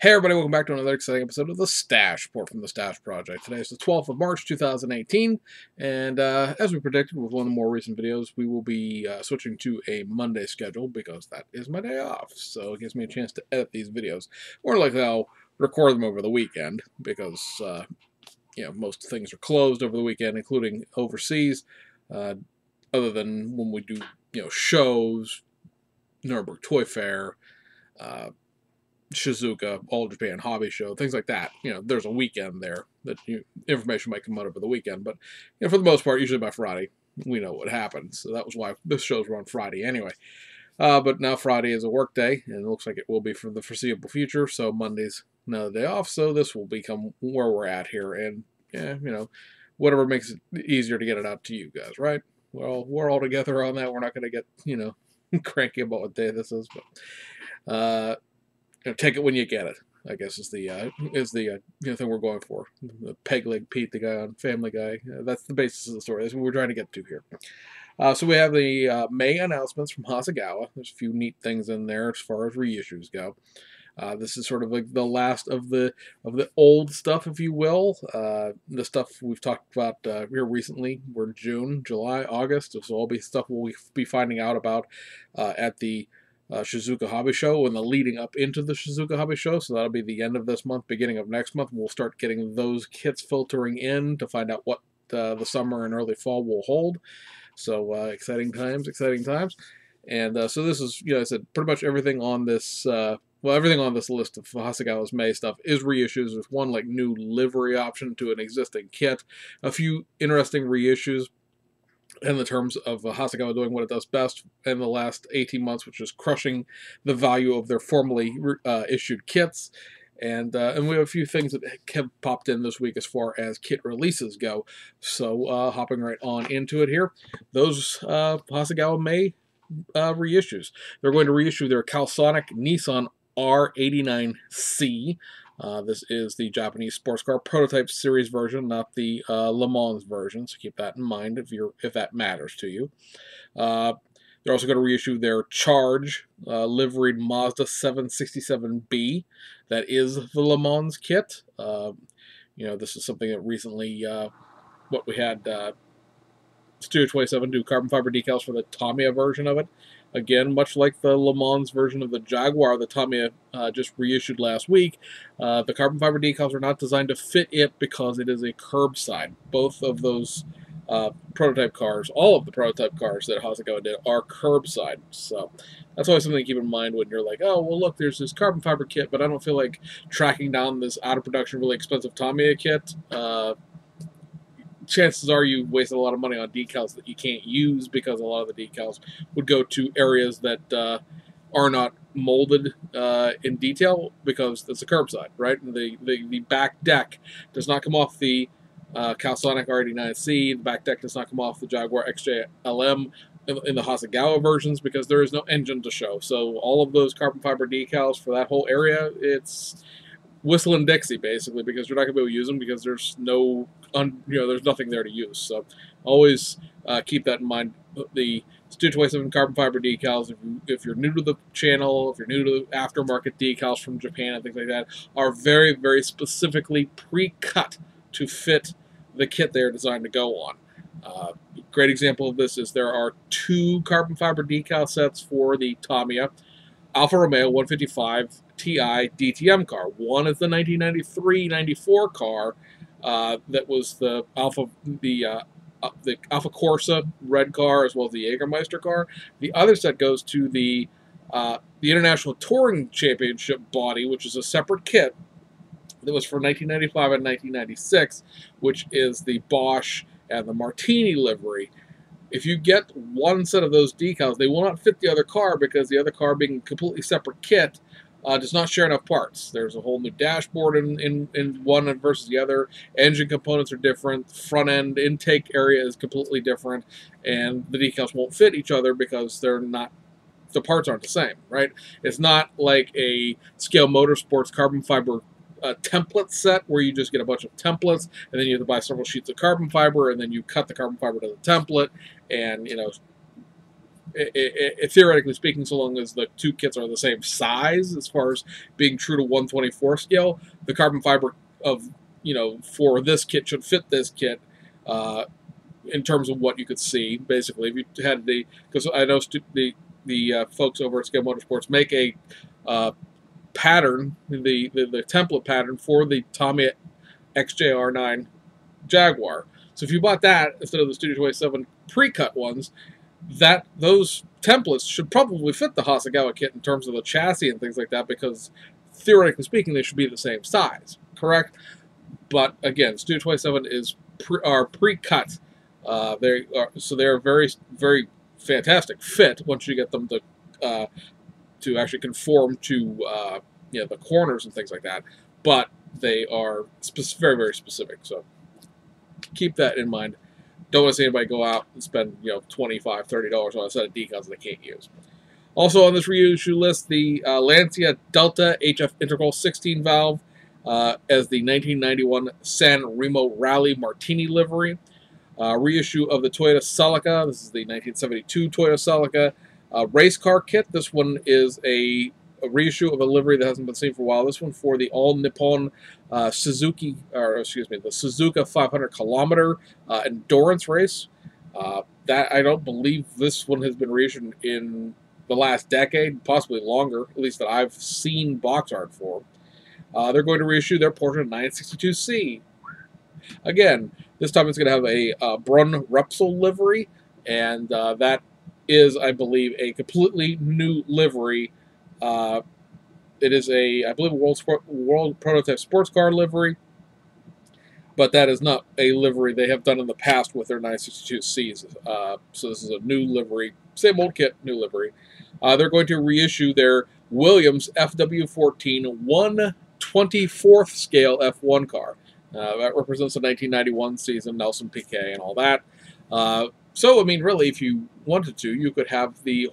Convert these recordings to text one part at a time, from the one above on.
Hey everybody, welcome back to another exciting episode of The Stash, report from The Stash Project. Today is the 12th of March, 2018, and as we predicted with one of the more recent videos, we will be switching to a Monday schedule because that is my day off, so it gives me a chance to edit these videos. More likely I'll record them over the weekend because, most things are closed over the weekend, including overseas, other than when we do, shows, Nuremberg Toy Fair, Shizuoka, All Japan Hobby Show, things like that. There's a weekend there that information might come out over the weekend, but for the most part, usually by Friday, we know what happens. So that was why this shows were on Friday anyway. But now Friday is a work day, and it looks like it will be for the foreseeable future. So Monday's another day off. So this will become where we're at here, and whatever makes it easier to get it out to you guys, right? Well, we're all together on that. We're not going to get cranky about what day this is, but. Take it when you get it, I guess is the thing we're going for. The Peg Leg Pete, the guy on Family Guy. That's the basis of the story. That's what we're trying to get to here. So we have the May announcements from Hasegawa. There's a few neat things in there as far as reissues go. This is sort of like the last of the old stuff, if you will. The stuff we've talked about here recently. We're June, July, August. This will all be stuff we'll be finding out about at the Shizuoka Hobby Show and the leading up into the Shizuoka Hobby Show. So that'll be the end of this month, beginning of next month. We'll start getting those kits filtering in to find out what the summer and early fall will hold. So exciting times, exciting times. And so this is, I said pretty much everything on this. Everything on this list of Hasegawa's May stuff is reissues with one new livery option to an existing kit, a few interesting reissues in the terms of Hasegawa doing what it does best in the last 18 months, which is crushing the value of their formerly issued kits. And we have a few things that have popped in this week as far as kit releases go. So hopping right on into it here. Those Hasegawa May reissues. They're going to reissue their Calsonic Nissan R89C. This is the Japanese sports car prototype series version, not the Le Mans version. So keep that in mind if that matters to you. They're also going to reissue their Charge liveried Mazda 767B. That is the Le Mans kit. This is something that recently, we had Studio 27 do carbon fiber decals for the Tamiya version of it. Again, much like the Le Mans version of the Jaguar the Tamiya just reissued last week, the carbon fiber decals are not designed to fit it because it is a curbside. Both of those prototype cars, all of the prototype cars that Hasegawa did, are curbside. So that's always something to keep in mind when you're like, oh, well, look, there's this carbon fiber kit, but I don't feel like tracking down this out-of-production, really expensive Tamiya kit. Chances are you wasted a lot of money on decals that you can't use because a lot of the decals would go to areas that are not molded in detail because it's a curbside, right? The back deck does not come off the Calsonic R89C. The back deck does not come off the Jaguar XJ-LM in the Hasegawa versions because there is no engine to show. So all of those carbon fiber decals for that whole area, it's whistle and Dixie basically, because you're not going to be able to use them because there's there's nothing there to use. So always keep that in mind. The Studio 27 carbon fiber decals, if you're new to the channel, if you're new to the aftermarket decals from Japan and things like that, are very, very specifically pre-cut to fit the kit they're designed to go on. Great example of this is there are two carbon fiber decal sets for the Tamiya Alfa Romeo 155 Ti DTM car. One is the 1993-94 car that was the Alfa Corsa red car as well as the Jägermeister car. The other set goes to the International Touring Championship body, which is a separate kit that was for 1995 and 1996, which is the Bosch and the Martini livery. If you get one set of those decals, they will not fit the other car because the other car, being a completely separate kit, does not share enough parts. There's a whole new dashboard in one versus the other. Engine components are different. Front end intake area is completely different, and the decals won't fit each other because they're not. The parts aren't the same, right? It's not like a Scale Motorsports carbon fiber template set where you just get a bunch of templates and then you have to buy several sheets of carbon fiber and then you cut the carbon fiber to the template and theoretically speaking, so long as the two kits are the same size as far as being true to 124 scale, the carbon fiber of, for this kit should fit this kit in terms of what you could see. Basically, if you had because I know the folks over at Scale Motorsports make a pattern, the template pattern for the Tamiya XJR9 Jaguar. So if you bought that instead of the Studio 27 pre-cut ones, those templates should probably fit the Hasegawa kit in terms of the chassis and things like that, because theoretically speaking, they should be the same size, correct? But again, Studio 27 are pre-cut. They're very, very fantastic fit once you get them to actually conform to the corners and things like that. But they are very, very specific. So keep that in mind. Don't want to see anybody go out and spend $25, $30 on a set of decals they can't use. Also on this reissue list, the Lancia Delta HF Integral 16 valve as the 1991 San Remo Rally Martini livery. Reissue of the Toyota Celica. This is the 1972 Toyota Celica race car kit. This one is a reissue of a livery that hasn't been seen for a while. This one for the All Nippon the Suzuka 500 kilometer endurance race. That I don't believe this one has been reissued in the last decade, possibly longer, at least that I've seen box art for. They're going to reissue their Porsche 962C. Again, this time it's going to have a Brunn Repsol livery, and that is, I believe, a completely new livery. It is I believe, a world prototype sports car livery, but that is not a livery they have done in the past with their 962Cs. So this is a new livery, same old kit, new livery. They're going to reissue their Williams FW14 1/24th scale F1 car. That represents the 1991 season, Nelson Piquet and all that. So, I mean, really, if you wanted to, you could have a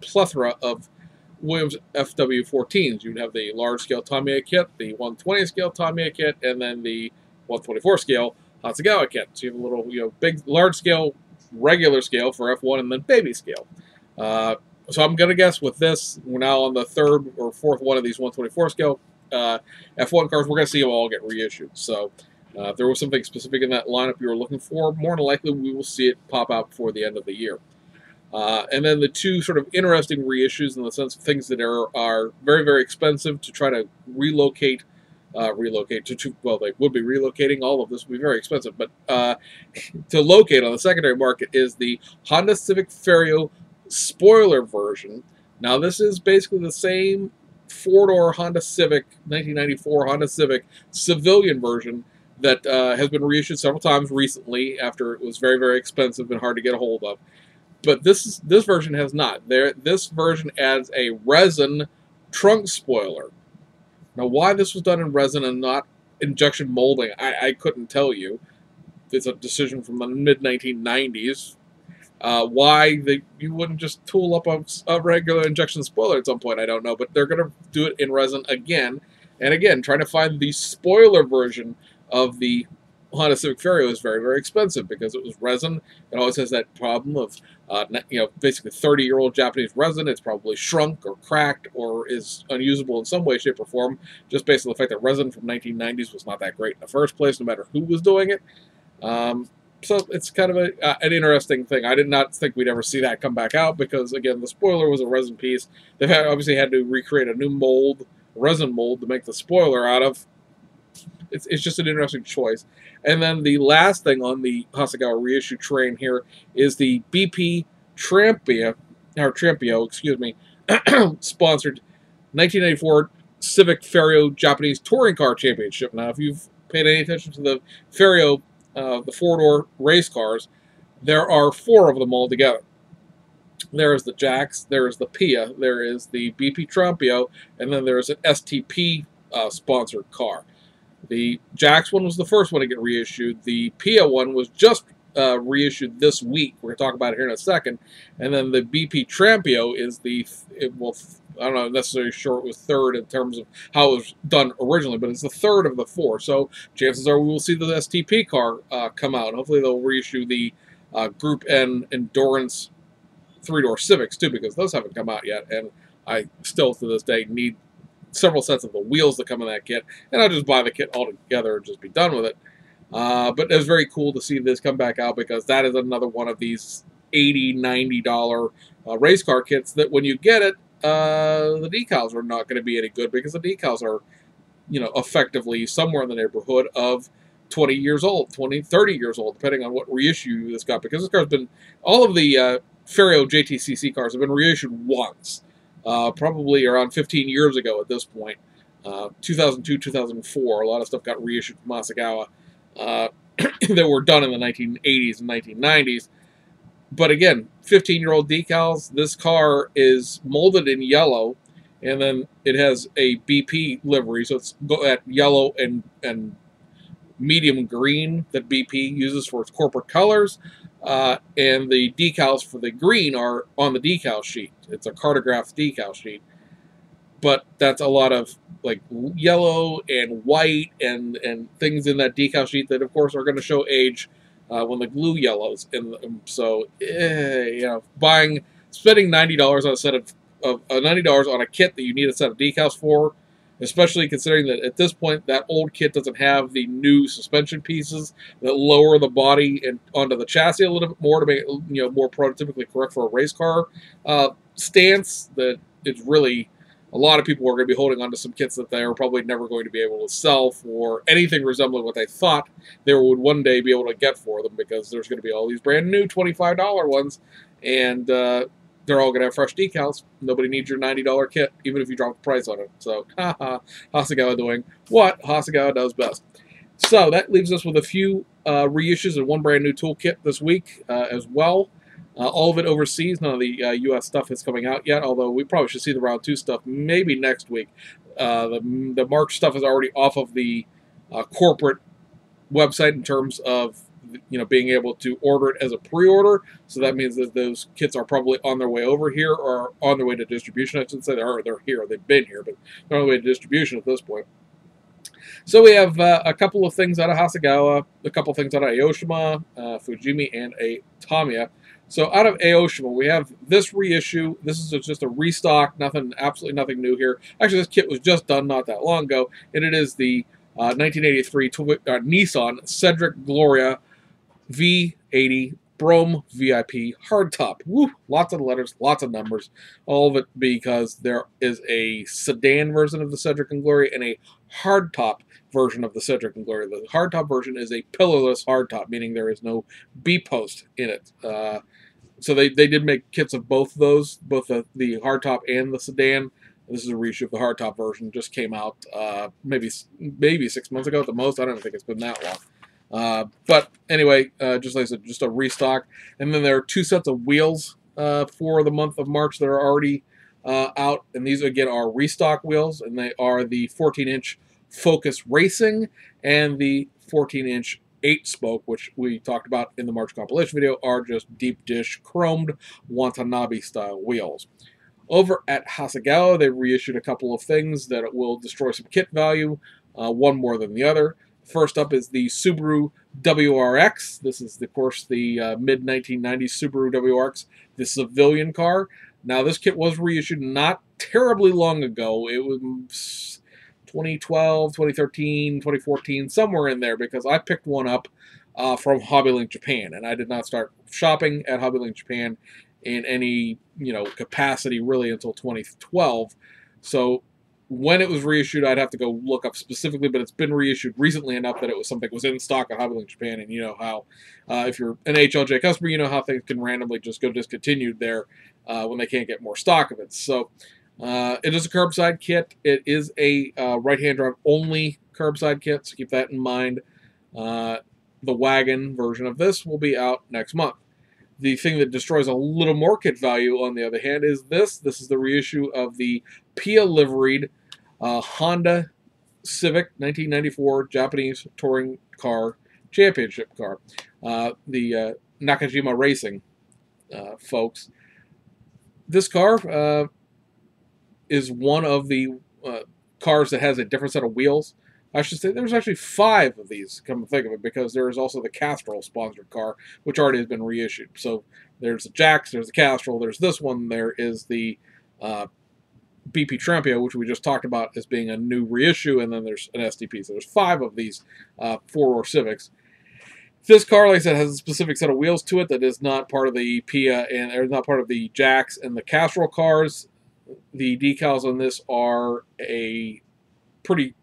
plethora of Williams FW14s. You'd have the large-scale Tamiya kit, the 120-scale Tamiya kit, and then the 124-scale Hasegawa kit. So you have a little, big, large-scale, regular scale for F1, and then baby scale. So I'm going to guess with this, we're now on the third or fourth one of these 124-scale F1 cars. We're going to see them all get reissued. So if there was something specific in that lineup you were looking for, more than likely we will see it pop out before the end of the year. And then the two sort of interesting reissues, in the sense of things that are very, very expensive to try to relocate well, they would be relocating. All of this would be very expensive, but to locate on the secondary market is the Honda Civic Fario spoiler version. Now, this is basically the same four-door Honda Civic, 1994 Honda Civic civilian version that has been reissued several times recently after it was very, very expensive and hard to get a hold of. But this version has not. This version adds a resin trunk spoiler. Now, why this was done in resin and not injection molding, I couldn't tell you. It's a decision from the mid-1990s. Why you wouldn't just tool up a regular injection spoiler at some point, I don't know. But they're going to do it in resin again. And again, trying to find the spoiler version of the Honda Civic Fario is very, very expensive because it was resin. It always has that problem of, basically 30-year-old Japanese resin. It's probably shrunk or cracked or is unusable in some way, shape, or form, just based on the fact that resin from 1990s was not that great in the first place, no matter who was doing it. So it's kind of an interesting thing. I did not think we'd ever see that come back out because, again, the spoiler was a resin piece. They've obviously had to recreate a new mold, resin mold, to make the spoiler out of. It's just an interesting choice. And then the last thing on the Hasegawa reissue train here is the BP Trampio, sponsored 1994 Civic Fario Japanese Touring Car Championship. Now, if you've paid any attention to the Fario, the four-door race cars, there are four of them all together. There is the Jax, there is the Pia, there is the BP Trampio, and then there is an STP sponsored car. The Jax one was the first one to get reissued. The Pia one was just reissued this week. We're going to talk about it here in a second. And then the BP Trampio is I'm not necessarily sure it was third in terms of how it was done originally, but it's the third of the four. So chances are we will see the STP car come out. Hopefully they'll reissue the Group N Endurance three-door Civics too, because those haven't come out yet, and I still to this day need several sets of the wheels that come in that kit, and I'll just buy the kit all together and just be done with it. But it was very cool to see this come back out, because that is another one of these $80, $90 race car kits that when you get it, the decals are not going to be any good, because the decals are, effectively somewhere in the neighborhood of 20 years old, 20, 30 years old, depending on what reissue this got, because this car's been, all of the Ferio JTCC cars have been reissued once, probably around 15 years ago at this point. 2002, 2004, a lot of stuff got reissued from Hasegawa that were done in the 1980s and 1990s. But again, 15-year-old decals. This car is molded in yellow, and then it has a BP livery, so it's that yellow and medium green that BP uses for its corporate colors. And the decals for the green are on the decal sheet. It's a cartograph decal sheet. But that's a lot of like yellow and white and things in that decal sheet that, of course, are going to show age when the glue yellows. And so, spending $90 on a set of $90 on a kit that you need a set of decals for, especially considering that at this point that old kit doesn't have the new suspension pieces that lower the body and onto the chassis a little bit more to make it more prototypically correct for a race car stance. That it's really, a lot of people are going to be holding on to some kits that they are probably never going to be able to sell for anything resembling what they thought they would one day be able to get for them, because there's going to be all these brand new $25 ones, and they're all going to have fresh decals. Nobody needs your $90 kit, even if you drop the price on it. So, Hasegawa doing what Hasegawa does best. So that leaves us with a few reissues and one brand new toolkit this week as well. All of it overseas. None of the U.S. stuff is coming out yet, although we probably should see the Round 2 stuff maybe next week. The March stuff is already off of the corporate website in terms of being able to order it as a pre-order. So that means that those kits are probably on their way over here, or on their way to distribution. I should say they're here. They've been here, but they're on the way to distribution at this point. So we have a couple of things out of Hasegawa, a couple of things out of Aoshima, Fujimi, and a Tamiya. So out of Aoshima, we have this reissue. This is just a restock, absolutely nothing new here. Actually, this kit was just done not that long ago, and it is the 1983 Nissan Cedric Gloria V80 Brougham VIP hardtop. Woo! Lots of letters, lots of numbers. All of it because there is a sedan version of the Cedric and Gloria and a hardtop version of the Cedric and Gloria. The hardtop version is a pillarless hardtop, meaning there is no B-post in it. So they did make kits of both of those, both the hardtop and the sedan. This is a reissue of the hardtop version. Just came out maybe 6 months ago at the most. I don't think it's been that long. But anyway, just like I said, just a restock. And then there are two sets of wheels for the month of March that are already out. And these, again, are restock wheels. And they are the 14-inch Focus Racing and the 14-inch 8-spoke, which we talked about in the March compilation video, are just deep dish chromed Watanabe style wheels. Over at Hasegawa, they reissued a couple of things that will destroy some kit value, one more than the other. First up is the Subaru WRX. This is, of course, the mid-1990s Subaru WRX, the civilian car. Now, this kit was reissued not terribly long ago. It was 2012, 2013, 2014, somewhere in there, because I picked one up from Hobbylink Japan, and I did not start shopping at Hobbylink Japan in any capacity really until 2012. So when it was reissued, I'd have to go look up specifically, but it's been reissued recently enough that it was something that was in stock at Hobbylink Japan, and you know how if you're an HLJ customer, you know how things can randomly just go discontinued there when they can't get more stock of it. So it is a curbside kit. It is a right-hand drive only curbside kit, so keep that in mind. The wagon version of this will be out next month. The thing that destroys a little more kit value, on the other hand, is this. This is the reissue of the Pia liveried Honda Civic 1994 Japanese touring car championship car. The Nakajima Racing folks. This car is one of the cars that has a different set of wheels. I should say there's actually 5 of these, come to think of it, because there is also the Castrol sponsored car, which already has been reissued. So there's the Jax, there's the Castrol, there's this one, there is the BP Trampio, which we just talked about as being a new reissue, and then there's an STP. So there's 5 of these 4-row Civics. This car, like I said, has a specific set of wheels to it that is not part of the Pia and or not part of the Jax and the Castrol cars. The decals on this are a pretty,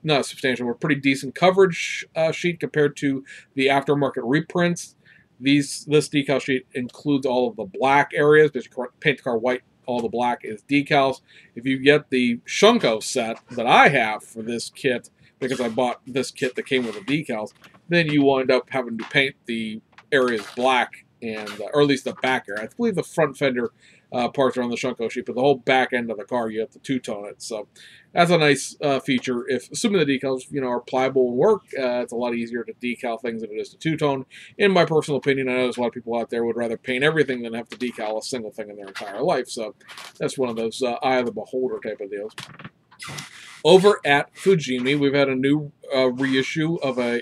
not substantial, but pretty decent coverage sheet compared to the aftermarket reprints. This decal sheet includes all of the black areas, because you paint the car white, all the black is decals. If you get the Shunko set that I have for this kit, because I bought this kit that came with the decals, then you wind up having to paint the areas black, and or at least the back area. I believe the front fender parts are on the Shunko sheet, but the whole back end of the car, you have to two-tone it. So that's a nice feature. If assuming the decals, are pliable and work, it's a lot easier to decal things than it is to two-tone. In my personal opinion, I know there's a lot of people out there would rather paint everything than have to decal a single thing in their entire life. So that's one of those eye of the beholder type of deals. Over at Fujimi, we've had a new reissue of a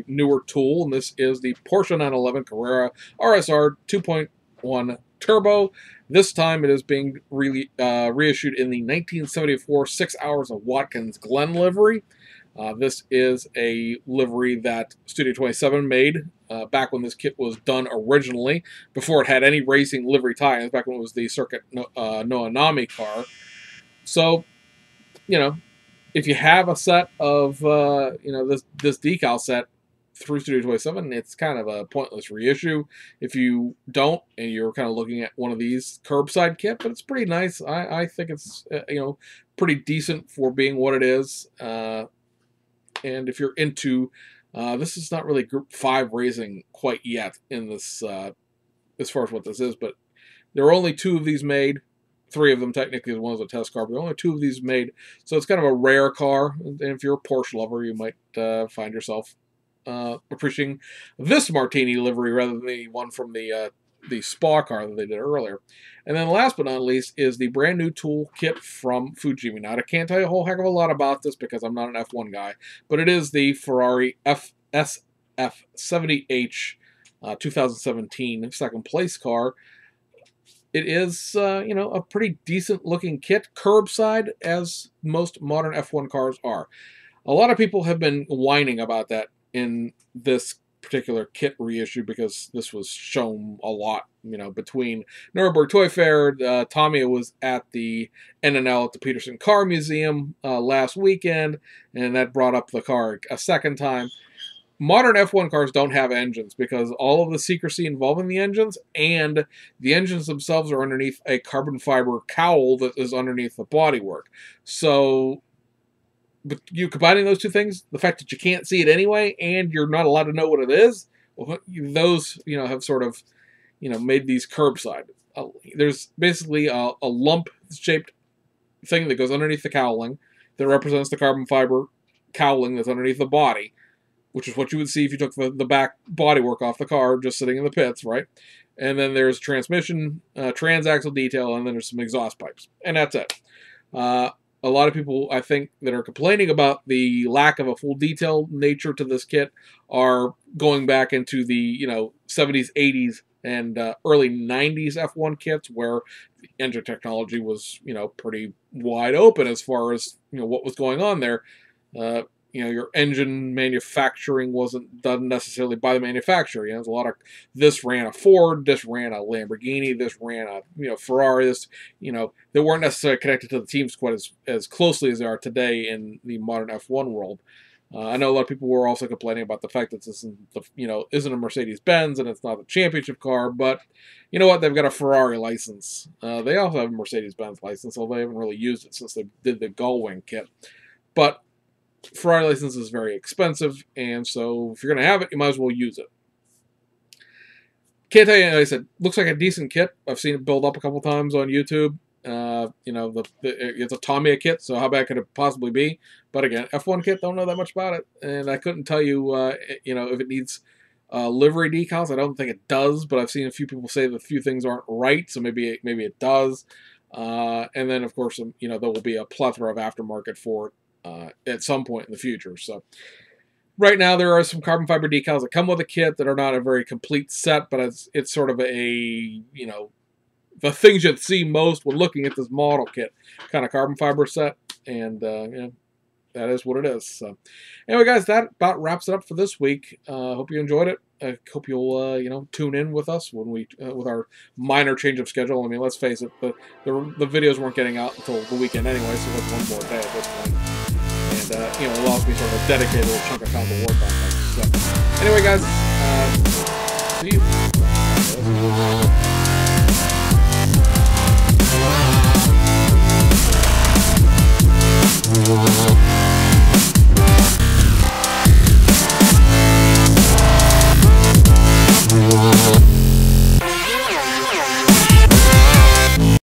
newer tool, and this is the Porsche 911 Carrera RSR 2.1 Turbo. This time it is being reissued in the 1974 6 Hours of Watkins Glen livery. This is a livery that Studio 27 made back when this kit was done originally, before it had any racing livery tie-ins, back when it was the Circuit Noanami car. So, if you have a set of, this decal set through Studio 27, it's kind of a pointless reissue. If you don't, and you're kind of looking at one of these curbside kit, but it's pretty nice. I think it's, pretty decent for being what it is. And if you're into, this is not really Group 5 racing quite yet in this, as far as what this is, but there are only 2 of these made. 3 of them technically, one is a test car, but only 2 of these made, so it's kind of a rare car. And if you're a Porsche lover, you might find yourself appreciating this Martini livery rather than the one from the Spa car that they did earlier. And then last but not least is the brand new tool kit from Fujimi. Now, I can't tell you a whole heck of a lot about this because I'm not an F1 guy, but it is the Ferrari SF70H 2017 second place car. It is, a pretty decent looking kit, curbside, as most modern F1 cars are. A lot of people have been whining about that in this particular kit reissue because this was shown a lot, between Nuremberg Toy Fair. Tamiya was at the NNL at the Peterson Car Museum last weekend, and that brought up the car a second time. Modern F1 cars don't have engines because all of the secrecy involving the engines, and the engines themselves are underneath a carbon fiber cowl that is underneath the bodywork. So, but you combining those 2 things, the fact that you can't see it anyway, and you're not allowed to know what it is, well, those, have sort of, made these curbside. There's basically a lump-shaped thing that goes underneath the cowling that represents the carbon fiber cowling that's underneath the body, which is what you would see if you took the back bodywork off the car just sitting in the pits, right? And then there's transmission, transaxle detail, and then there's some exhaust pipes. And that's it. A lot of people, I think, that are complaining about the lack of a full detail nature to this kit are going back into the, 70s, 80s, and early 90s F1 kits where the engine technology was, pretty wide open as far as, what was going on there. Your engine manufacturing wasn't done necessarily by the manufacturer. There's a lot of, this ran a Ford, this ran a Lamborghini, this ran a, Ferrari, this, they weren't necessarily connected to the teams quite as closely as they are today in the modern F1 world. I know a lot of people were also complaining about the fact that this isn't a Mercedes-Benz and it's not a championship car, but you know what? They've got a Ferrari license. They also have a Mercedes-Benz license, although they haven't really used it since they did the Gullwing kit. But Ferrari license is very expensive, and so if you're going to have it, you might as well use it. Can't tell you, like I said, looks like a decent kit. I've seen it build up a couple times on YouTube. It's a Tamiya kit, so how bad could it possibly be? But again, F1 kit, don't know that much about it, and I couldn't tell you, if it needs livery decals. I don't think it does, but I've seen a few people say that a few things aren't right, so maybe it does. And then, of course, there will be a plethora of aftermarket for it at some point in the future. So right now there are some carbon fiber decals that come with a kit that are not a very complete set, but it's sort of a, you know, the things you'd see most when looking at this model kit kind of carbon fiber set, and you know, that is what it is. So anyway, guys, that about wraps it up for this week. Hope you enjoyed it. I hope you'll you know, tune in with us when we with our minor change of schedule. I mean, let's face it, the videos weren't getting out until the weekend anyway, so that's one more day at this point. And you know, it allows me sort of a dedicated little chunk of time to work on things. So anyway, guys, see you.